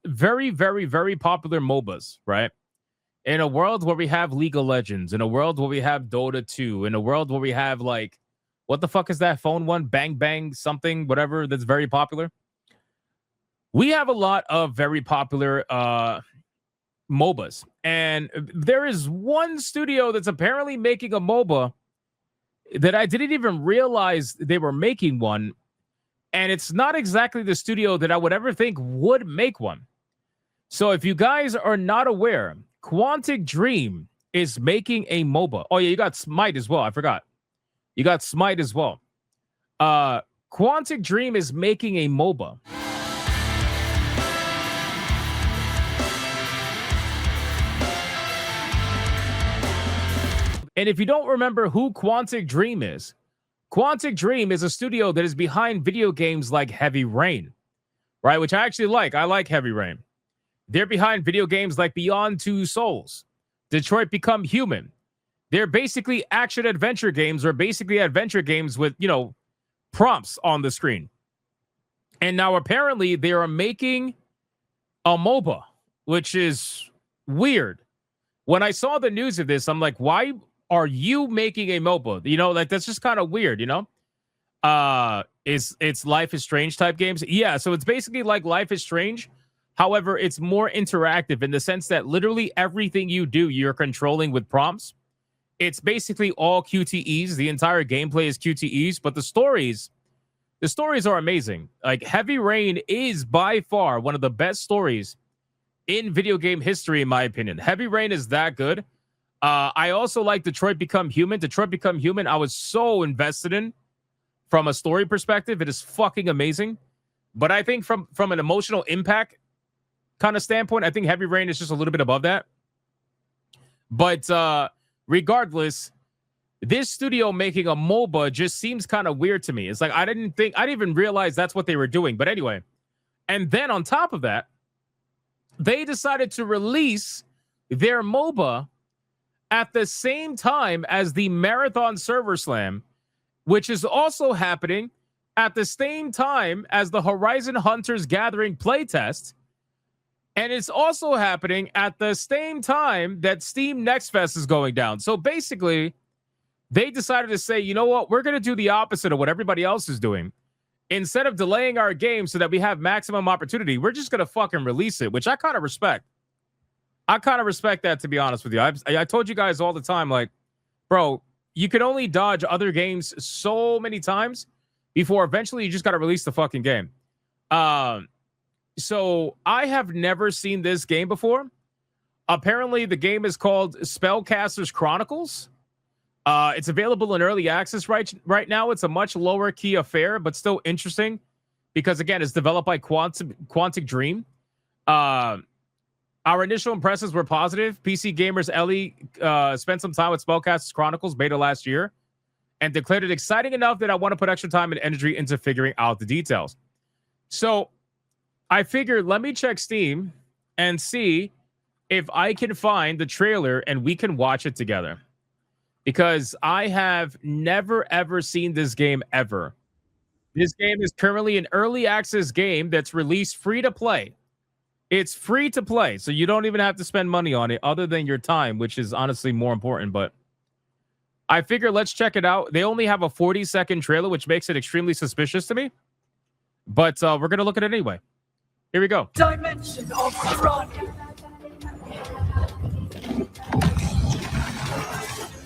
very, very, very popular MOBAs, right? In a world where we have League of Legends, in a world where we have Dota 2, in a world where we have like, what the fuck is that phone one? Bang Bang something, whatever, that's very popular. We have a lot of very popular MOBAs. And there is one studio that's apparently making a MOBA that I didn't even realize they were making one. And it's not exactly the studio that I would ever think would make one. So if you guys are not aware, Quantic Dream is making a MOBA. Oh, yeah, you got Smite as well. I forgot. You got Smite as well. Quantic Dream is making a MOBA. And if you don't remember who Quantic Dream is a studio that is behind video games like Heavy Rain, right? Which I actually like. I like Heavy Rain. They're behind video games like Beyond Two Souls, Detroit Become Human. They're basically action-adventure games, or basically adventure games with, you know, prompts on the screen. And now apparently they are making a MOBA, which is weird. When I saw the news of this, I'm like, why are you making a MOBA? You know, like, that's just kind of weird, you know? It's Life is Strange type games. Yeah, so it's basically like Life is Strange. However, it's more interactive in the sense that literally everything you do, you're controlling with prompts. It's basically all QTEs. The entire gameplay is QTEs, but the stories are amazing. Like, Heavy Rain is by far one of the best stories in video game history, in my opinion. Heavy Rain is that good. I also like Detroit Become Human. Detroit Become Human, I was so invested in from a story perspective. It is fucking amazing. But I think from an emotional impact kind of standpoint, I think Heavy Rain is just a little bit above that. But regardless, this studio making a MOBA just seems kind of weird to me. It's like, I didn't even realize that's what they were doing. But anyway, and then on top of that, they decided to release their MOBA at the same time as the Marathon Server Slam, which is also happening at the same time as the Horizon Hunters Gathering playtest. And it's also happening at the same time that Steam Next Fest is going down. So basically, they decided to say, you know what? We're going to do the opposite of what everybody else is doing. Instead of delaying our game so that we have maximum opportunity, we're just going to fucking release it, which I kind of respect. I kind of respect that, to be honest with you. I told you guys all the time, like, bro, you can only dodge other games so many times before eventually you just got to release the fucking game. So I have never seen this game before. Apparently, the game is called Spellcasters Chronicles. It's available in early access right now. It's a much lower key affair, but still interesting because, again, it's developed by Quantic Dream. Our initial impressions were positive. PC Gamers Ellie spent some time with Spellcasters Chronicles beta last year and declared it exciting enough that I want to put extra time and energy into figuring out the details. So I figured, let me check Steam and see if I can find the trailer and we can watch it together. Because I have never, ever seen this game ever. This game is currently an early access game that's released free to play. It's free to play, so you don't even have to spend money on it other than your time, which is honestly more important. But I figure let's check it out. They only have a 40-second trailer, which makes it extremely suspicious to me. But we're going to look at it anyway. Here we go. Dimension of Chronicles.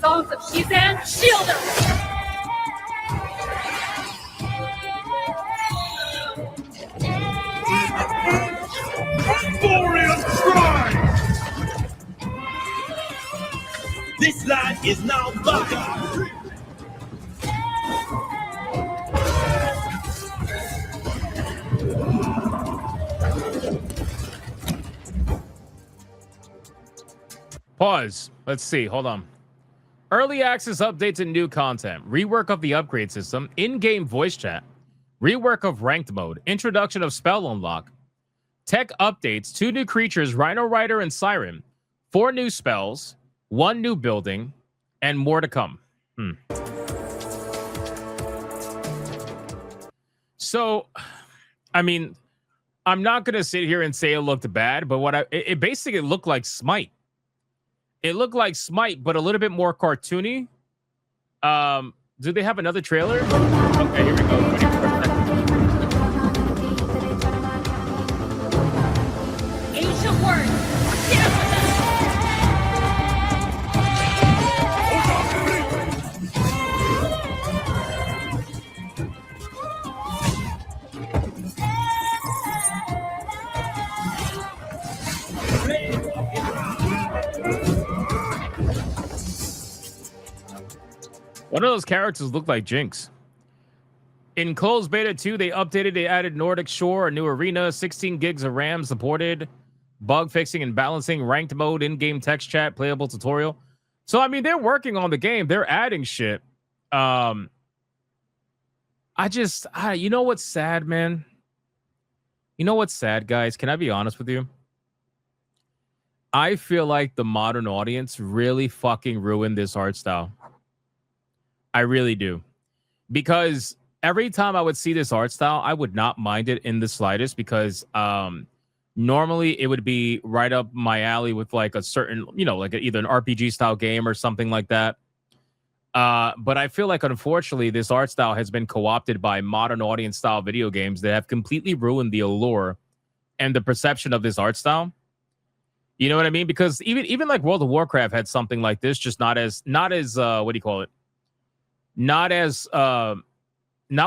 Songs of Shizan, Shielder. Glorious stride! This line is now mine. Pause. Let's see. Hold on. Early access updates and new content. Rework of the upgrade system. In-game voice chat. Rework of ranked mode. Introduction of spell unlock. Tech updates. 2 new creatures, Rhino Rider and Siren. 4 new spells. 1 new building. And more to come. So, I mean, I'm not gonna sit here and say it looked bad, but it basically looked like Smite. It looked like Smite, but a little bit more cartoony. Do they have another trailer? Okay, here we go. Ancient words. Dance with us. One of those characters looked like Jinx. In closed beta 2, they added Nordic Shore, a new arena, 16 gigs of RAM supported, bug fixing and balancing, ranked mode, in-game text chat, playable tutorial. So, I mean, they're working on the game. They're adding shit. You know what's sad, man? You know what's sad, guys? Can I be honest with you? I feel like the modern audience really fucking ruined this art style. I really do. Because every time I would see this art style, I would not mind it in the slightest because normally it would be right up my alley with like a certain, like either an RPG style game or something like that. But I feel like, unfortunately, this art style has been co-opted by modern audience style video games that have completely ruined the allure and the perception of this art style. You know what I mean? Because even like World of Warcraft had something like this, just not as what do you call it? Not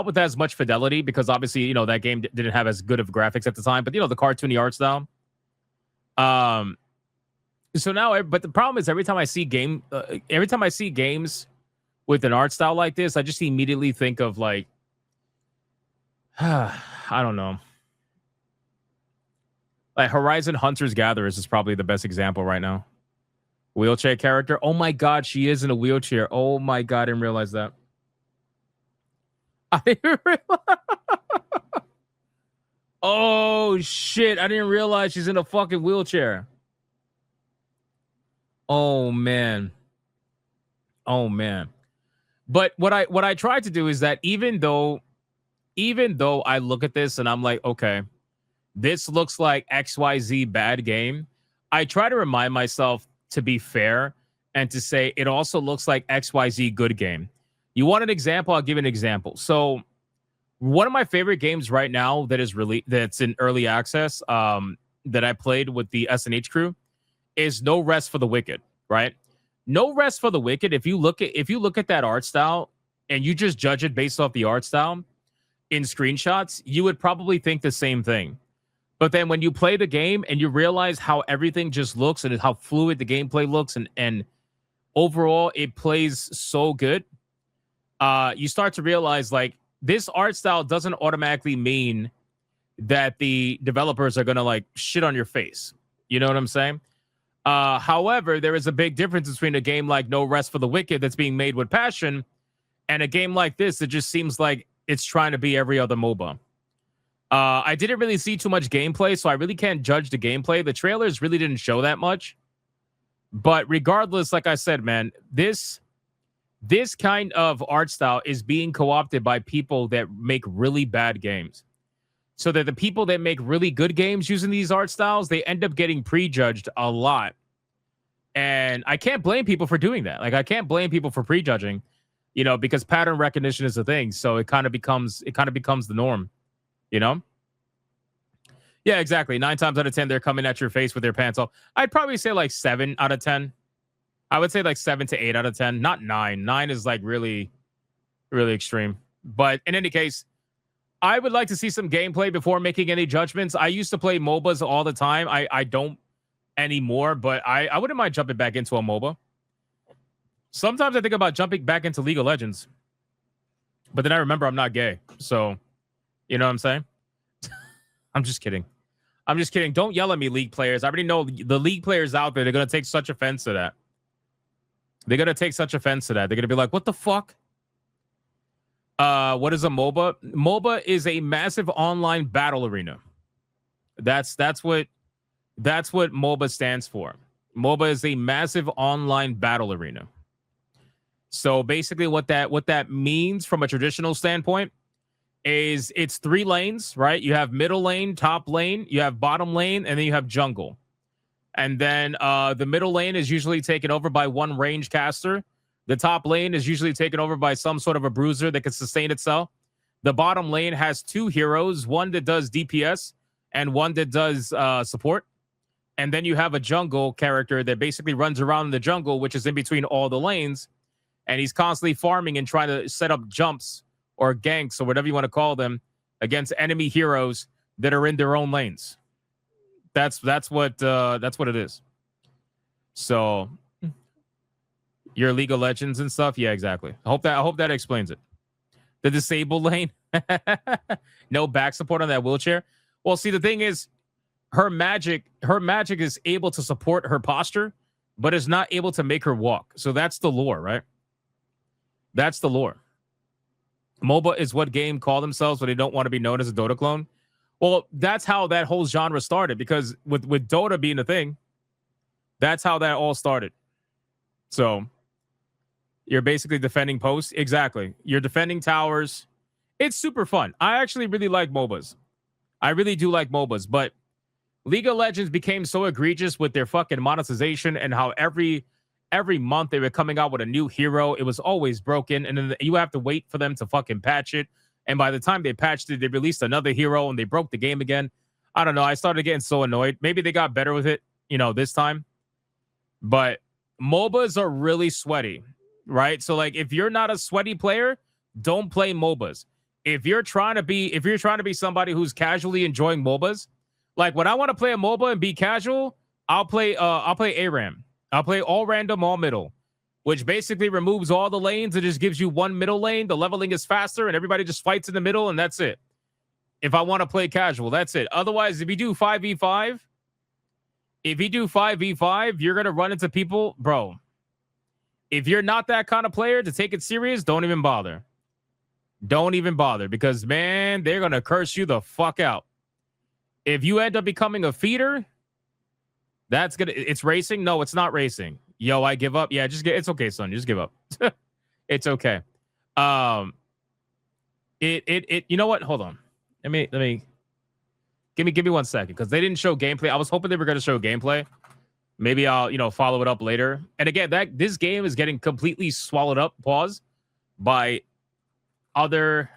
with as much fidelity, because obviously, that game didn't have as good of graphics at the time, but the cartoony art style. So now, but the problem is every time I see games with an art style like this, I just immediately think of like, I don't know. Like Horizon Hunters Gatherers is probably the best example right now. Wheelchair character. Oh my God, she is in a wheelchair. Oh my God, I didn't realize that. I didn't realize. Oh shit, I didn't realize she's in a fucking wheelchair. Oh man. But what I tried to do is that even though I look at this and I'm like, okay, this looks like XYZ bad game, I try to remind myself to be fair and to say it also looks like XYZ good game. You want an example? I'll give you an example. So one of my favorite games right now that's in early access that I played with the SNH crew is No Rest for the Wicked, right? No Rest for the Wicked, if you look at that art style and you just judge it based off the art style in screenshots, you would probably think the same thing. But then when you play the game and you realize how everything just looks and how fluid the gameplay looks and overall it plays so good, you start to realize like this art style doesn't automatically mean that the developers are going to like shit on your face. You know what I'm saying? However, there is a big difference between a game like No Rest for the Wicked that's being made with passion and a game like this that just seems like it's trying to be every other MOBA. I didn't really see too much gameplay, so I really can't judge the gameplay. The trailers really didn't show that much. But regardless, like I said, man, this kind of art style is being co-opted by people that make really bad games. So that the people that make really good games using these art styles, they end up getting prejudged a lot. And I can't blame people for doing that. Like, I can't blame people for prejudging, because pattern recognition is a thing. So it kind of becomes the norm. Yeah, exactly. 9 times out of 10, they're coming at your face with their pants off. I'd probably say like 7 out of 10. I would say like 7 to 8 out of 10, not 9. 9 is like really, really extreme. But in any case, I would like to see some gameplay before making any judgments. I used to play MOBAs all the time. I don't anymore, but I wouldn't mind jumping back into a MOBA. Sometimes I think about jumping back into League of Legends, but then I remember I'm not gay. So, you know what I'm saying? I'm just kidding. Don't yell at me, League players. I already know the League players out there, they're going to take such offense to that. They're going to be like, what the fuck? What is a MOBA? MOBA is a massive online battle arena. That's what MOBA stands for. MOBA is a massive online battle arena. So basically what that means from a traditional standpoint is it's 3 lanes, right? You have middle lane, top lane, you have bottom lane, and then you have jungle. And then the middle lane is usually taken over by one range caster. The top lane is usually taken over by some sort of a bruiser that can sustain itself. The bottom lane has 2 heroes, one that does DPS and one that does support. And then you have a jungle character that basically runs around in the jungle, which is in between all the lanes. And he's constantly farming and trying to set up jumps or ganks or whatever you want to call them against enemy heroes that are in their own lanes. That's what it is. So your League of Legends and stuff, yeah, exactly. I hope that explains it. The disabled lane, no back support on that wheelchair. Well, see, the thing is, her magic is able to support her posture, but is not able to make her walk. So that's the lore, right? That's the lore. MOBA is what game call themselves when they don't want to be known as a Dota clone. Well, that's how that whole genre started, because with Dota being a thing, that's how that all started. So you're basically defending posts. Exactly. You're defending towers. It's super fun. I actually really like MOBAs. I really do like MOBAs, but League of Legends became so egregious with their fucking monetization and how every month they were coming out with a new hero. It was always broken, and then you have to wait for them to fucking patch it. And by the time they patched it, they released another hero and they broke the game again. I don't know. I started getting so annoyed. Maybe they got better with it, this time. But MOBAs are really sweaty, right? So like, if you're not a sweaty player, don't play MOBAs. If you're trying to be somebody who's casually enjoying MOBAs, like when I want to play a MOBA and be casual, I'll play ARAM. I'll play all random, all middle, which basically removes all the lanes and just gives you one middle lane. The leveling is faster and everybody just fights in the middle, and that's it. If I want to play casual, that's it. Otherwise, if you do 5v5, you're going to run into people, bro. If you're not that kind of player to take it serious, don't even bother. Don't even bother, because, man, they're going to curse you the fuck out. If you end up becoming a feeder, it's racing. No, it's not racing. Yo, I give up. Yeah, it's okay, son. Just give up. It's okay. You know what? Hold on. Let me give me 1 second, because they didn't show gameplay. I was hoping they were going to show gameplay. Maybe I'll follow it up later. And again, this game is getting completely swallowed up, by other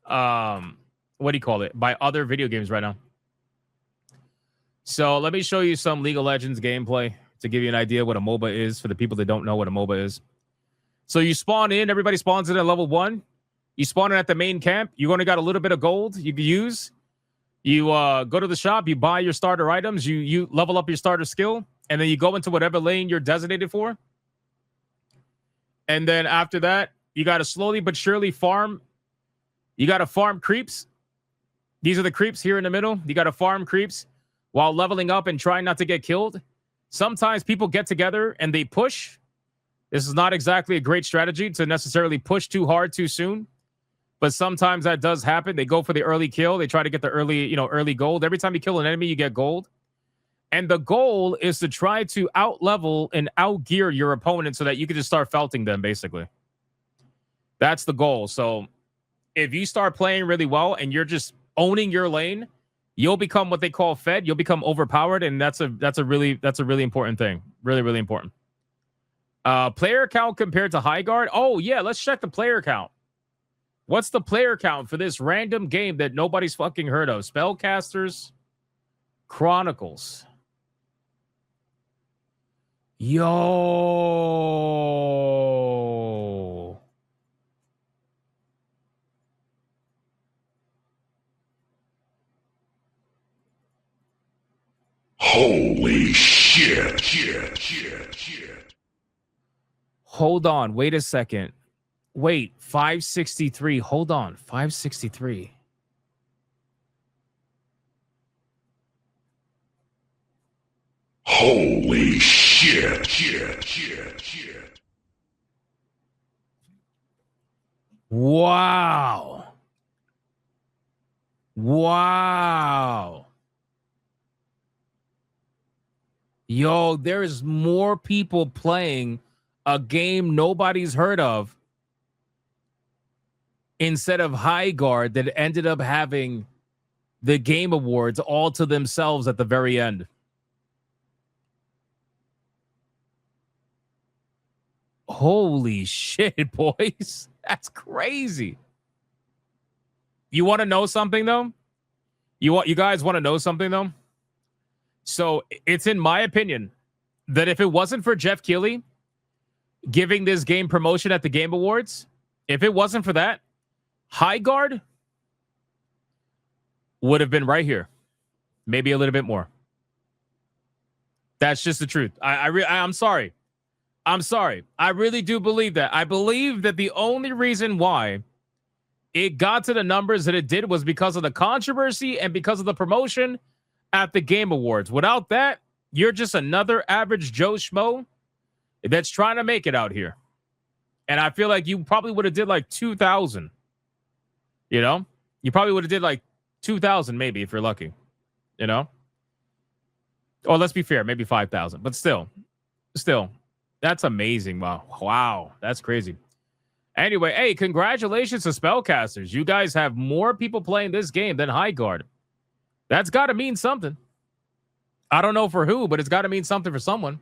what do you call it? By other video games right now. So let me show you some League of Legends gameplay to give you an idea what a MOBA is for the people that don't know what a MOBA is. So you spawn in, everybody spawns in at level 1. You spawn in at the main camp. You only got a little bit of gold you can use. You go to the shop, you buy your starter items, you level up your starter skill, and then you go into whatever lane you're designated for. And then after that, you got to slowly but surely farm. You got to farm creeps. These are the creeps here in the middle. You got to farm creeps while leveling up and trying not to get killed. Sometimes people get together and they push. This is not exactly a great strategy to necessarily push too hard too soon, but sometimes that does happen. They go for the early kill. They try to get the early gold. Every time you kill an enemy, you get gold. And the goal is to try to out-level and out-gear your opponent so that you can just start felting them, basically. That's the goal. So if you start playing really well and you're just owning your lane, you'll become what they call fed. You'll become overpowered, and that's a really important thing. Really, really important. Player count compared to High Guard. Oh yeah, let's check the player count. What's the player count for this random game that nobody's fucking heard of? Spellcasters, Chronicles. Yo. Holy shit. Hold on. Wait a second. Wait, 563. Hold on. 563. Holy shit. Wow. Yo, there's more people playing a game nobody's heard of instead of High Guard that ended up having the Game Awards all to themselves at the very end. Holy shit, boys. That's crazy. You want to know something, though? You guys want to know something, though? So it's in my opinion that if it wasn't for Jeff Keighley giving this game promotion at the Game Awards, if it wasn't for that, High Guard would have been right here. Maybe a little bit more. That's just the truth. I'm sorry. I'm sorry. I really do believe that. I believe that the only reason why it got to the numbers that it did was because of the controversy and because of the promotion at the Game Awards. Without that, you're just another average Joe Schmo that's trying to make it out here. And I feel like you probably would have did like 2,000. You know? You probably would have did like 2,000 maybe if you're lucky. You know? Or let's be fair, maybe 5,000. But still. That's amazing. Wow. That's crazy. Anyway, hey, congratulations to Spellcasters. You guys have more people playing this game than High Guard. That's got to mean something. I don't know for who, but it's got to mean something for someone.